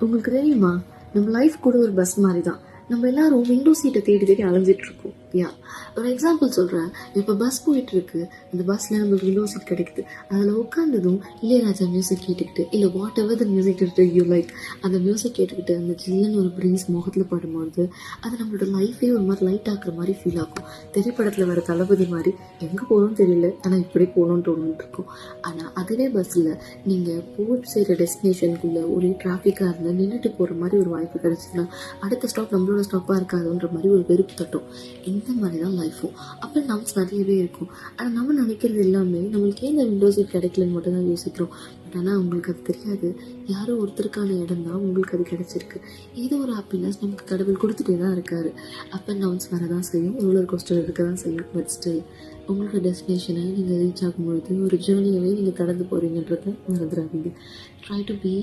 உங்களுக்கு தெரியுமா, நம்ம லைஃப் கூட ஒரு பஸ் மாதிரி தான். நம்ம எல்லாரும் விண்டோ சீட்டை தேடி தேடி அலைஞ்சிட்ருக்கோம். ஒரு எக்ஸாம்பிள் சொல்கிறேன். இப்போ பஸ் போயிட்டுருக்கு, அந்த பஸ்ஸில் நம்மளுக்கு விண்டோ சீட் கிடைக்குது. அதில் உட்காந்ததும் இளையராஜா மியூசிக் கேட்டுக்கிட்டு, இல்லை what ever the music you like, அந்த மியூசிக் கேட்டுக்கிட்டு அந்த சில்லுன்னு ஒரு ப்ரீஸ் முகத்தில் படும்போது அது நம்மளோட லைஃபே ஒரு மாதிரி லைட் ஆக்குற மாதிரி ஃபீல் ஆகும். திரைப்படத்தில் வர தளபதி மாதிரி எங்கே போகணும்னு தெரியல, ஆனால் இப்படி போகணும்னு தோணுன்னு இருக்கும். ஆனால் அதுவே பஸ்ஸில் நீங்கள் போய் செய்கிற டெஸ்டினேஷனுக்குள்ளே ஒரே டிராஃபிக்காக இருந்தால் நின்றுட்டு போகிற மாதிரி ஒரு வாய்ப்பு கிடச்சின்னா அடுத்த ஸ்டாப் நம்மளோட ஸ்டாப்பாக இருக்காதுன்ற மாதிரி ஒரு வெறுப்பு தட்டும். இந்த மாதிரி தான் லைஃபும். அப்போ நம்ஸ் நிறையவே இருக்கும். ஆனால் நம்ம நினைக்கிறது எல்லாமே நம்மளுக்கு ஏன் இந்த விண்டோ சீட் கிடைக்கலன்னு மட்டும் தான் யோசிக்கிறோம். பட் ஆனால் அவங்களுக்கு அது தெரியாது, யாரோ ஒருத்தருக்கான இடம் தான் உங்களுக்கு அது கிடைச்சிருக்கு. ஏதோ ஒரு ஹாப்பினஸ் நமக்கு கடவுள் கொடுத்துட்டே தான் இருக்காரு. அப்போ நம்ஸ் வர தான் செய்யும், ரோலர் கோஸ்டர் இருக்க தான் செய்யும். பட் ஸ்டில் உங்களோட டெஸ்டினேஷனை நீங்கள் ரீச் ஆகும்பொழுது ஒரு ஜேர்னியவே நீங்கள் கடந்து போகிறீங்கன்றதை மறந்துடாதீங்க. Try to be